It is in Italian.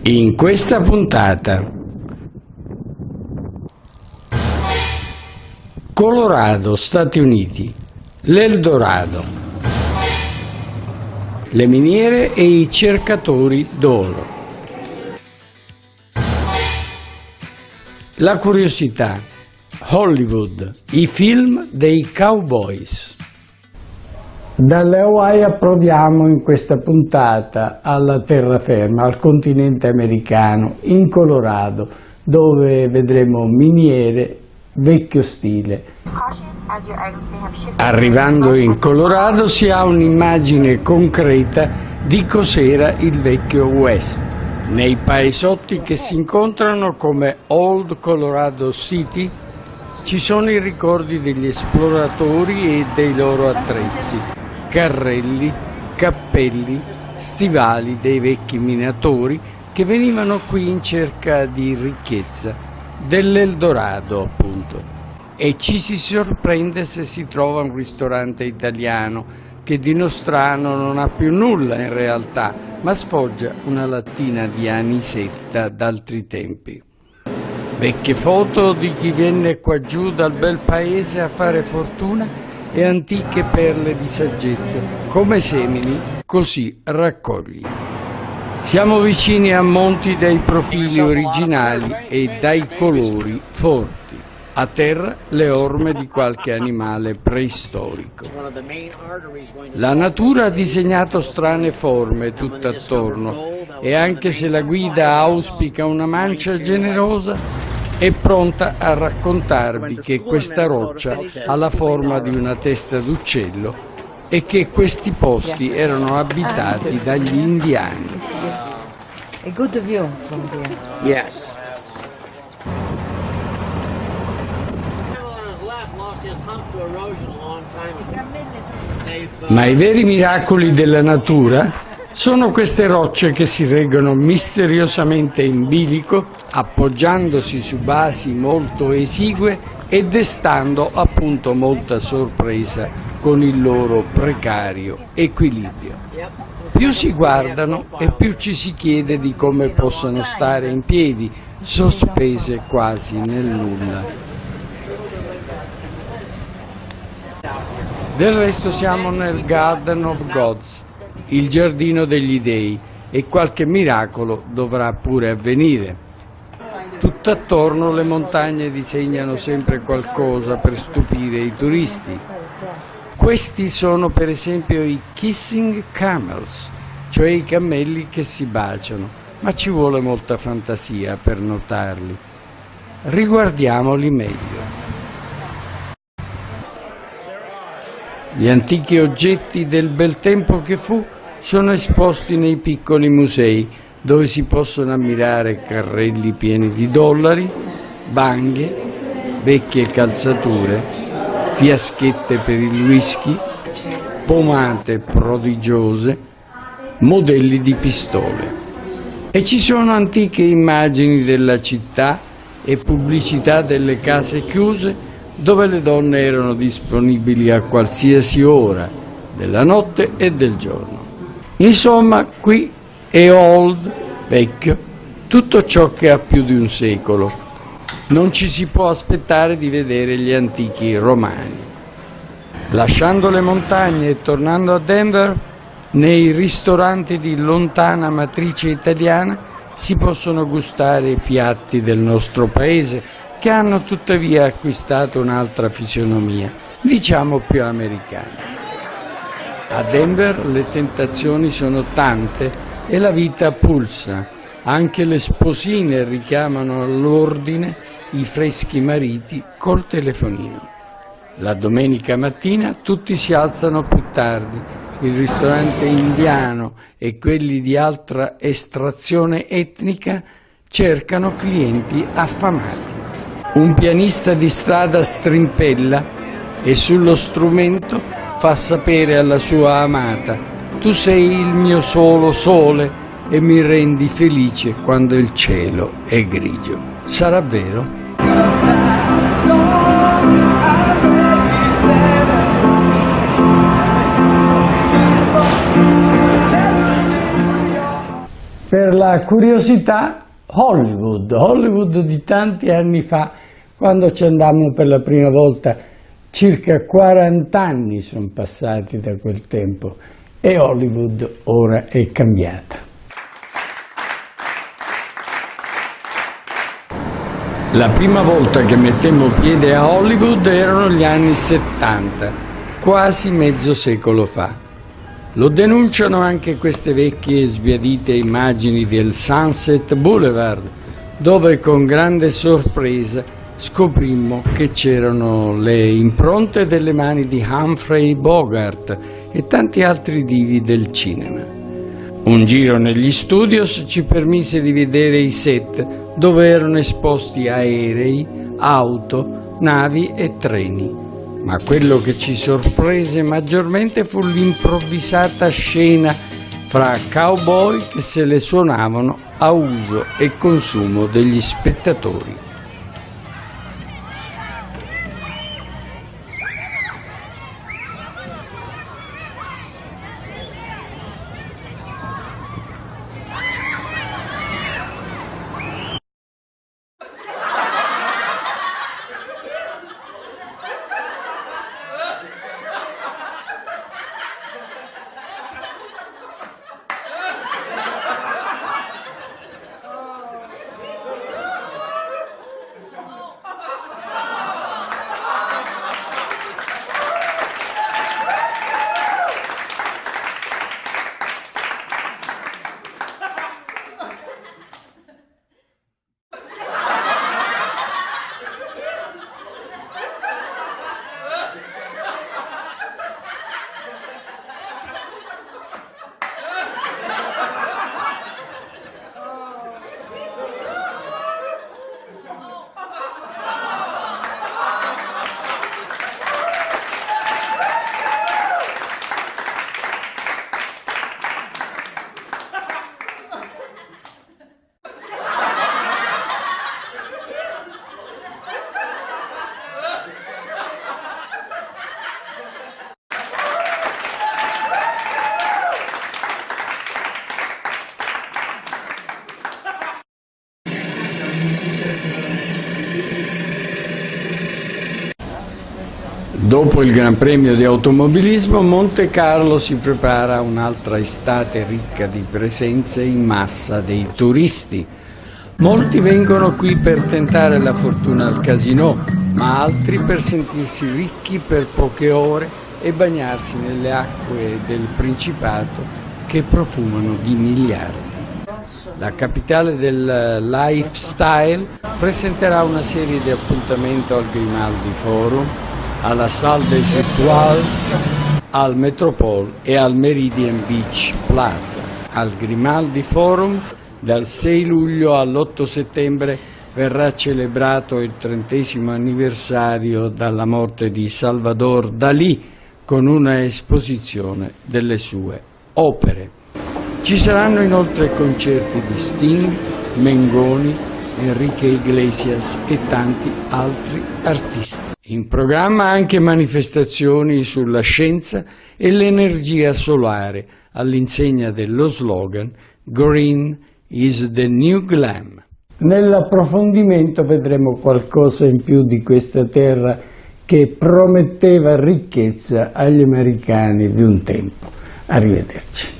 In questa puntata, Colorado, Stati Uniti, l'Eldorado, le miniere e i cercatori d'oro. La curiosità, Hollywood, i film dei cowboys. Dalle Hawaii approdiamo in questa puntata alla terraferma, al continente americano, in Colorado, dove vedremo miniere vecchio stile. Arrivando in Colorado si ha un'immagine concreta di cos'era il vecchio West. Nei paesotti che si incontrano come Old Colorado City ci sono i ricordi degli esploratori e dei loro attrezzi. Carrelli, cappelli, stivali dei vecchi minatori che venivano qui in cerca di ricchezza, dell'Eldorado appunto. E ci si sorprende se si trova un ristorante italiano che di nostrano non ha più nulla in realtà, ma sfoggia una lattina di anisetta d'altri tempi. Vecchie foto di chi venne qua giù dal bel paese a fare fortuna e antiche perle di saggezza, come semini, così raccogli. Siamo vicini a monti dai profili originali e dai colori forti. A terra le orme di qualche animale preistorico. La natura ha disegnato strane forme tutt'attorno e anche se la guida auspica una mancia generosa, è pronta a raccontarvi che questa roccia ha la forma di una testa d'uccello e che questi posti erano abitati dagli indiani. A good view from here. Yes. Ma i veri miracoli della natura sono queste rocce che si reggono misteriosamente in bilico, appoggiandosi su basi molto esigue e destando appunto molta sorpresa con il loro precario equilibrio. Più si guardano e più ci si chiede di come possano stare in piedi, sospese quasi nel nulla. Del resto siamo nel Garden of Gods, il giardino degli dei, e qualche miracolo dovrà pure avvenire. Tutt'attorno le montagne disegnano sempre qualcosa per stupire i turisti. Questi sono per esempio i Kissing Camels, cioè i cammelli che si baciano, ma ci vuole molta fantasia per notarli. Riguardiamoli meglio. Gli antichi oggetti del bel tempo che fu sono esposti nei piccoli musei, dove si possono ammirare carrelli pieni di dollari, banghe, vecchie calzature, fiaschette per il whisky, pomate prodigiose, modelli di pistole. E ci sono antiche immagini della città e pubblicità delle case chiuse, dove le donne erano disponibili a qualsiasi ora della notte e del giorno. Insomma, qui è old, vecchio, tutto ciò che ha più di un secolo. Non ci si può aspettare di vedere gli antichi romani. Lasciando le montagne e tornando a Denver, nei ristoranti di lontana matrice italiana si possono gustare i piatti del nostro paese, che hanno tuttavia acquistato un'altra fisionomia, diciamo più americana. A Denver le tentazioni sono tante e la vita pulsa. Anche le sposine richiamano all'ordine i freschi mariti col telefonino. La domenica mattina tutti si alzano più tardi. Il ristorante indiano e quelli di altra estrazione etnica cercano clienti affamati. Un pianista di strada strimpella e sullo strumento fa sapere alla sua amata: tu sei il mio solo sole e mi rendi felice quando il cielo è grigio. Sarà vero? Per la curiosità, Hollywood di tanti anni fa, quando ci andammo per la prima volta, circa 40 anni sono passati da quel tempo e Hollywood ora è cambiata. La prima volta che mettemmo piede a Hollywood erano gli anni 70, quasi mezzo secolo fa. Lo denunciano anche queste vecchie e sbiadite immagini del Sunset Boulevard, dove con grande sorpresa scoprimmo che c'erano le impronte delle mani di Humphrey Bogart e tanti altri divi del cinema. Un giro negli studios ci permise di vedere i set dove erano esposti aerei, auto, navi e treni. Ma quello che ci sorprese maggiormente fu l'improvvisata scena fra cowboy che se le suonavano a uso e consumo degli spettatori. Dopo il Gran Premio di automobilismo, Monte Carlo si prepara a un'altra estate ricca di presenze in massa dei turisti. Molti vengono qui per tentare la fortuna al casinò, ma altri per sentirsi ricchi per poche ore e bagnarsi nelle acque del Principato che profumano di miliardi. La capitale del lifestyle presenterà una serie di appuntamenti al Grimaldi Forum, alla Salle des Étoiles, al Metropole e al Meridian Beach Plaza. Al Grimaldi Forum dal 6 luglio all'8 settembre verrà celebrato il 30° anniversario dalla morte di Salvador Dalì con una esposizione delle sue opere. Ci saranno inoltre concerti di Sting, Mengoni, Enrique Iglesias e tanti altri artisti. In programma anche manifestazioni sulla scienza e l'energia solare all'insegna dello slogan Green is the new glam. Nell'approfondimento vedremo qualcosa in più di questa terra che prometteva ricchezza agli americani di un tempo. Arrivederci.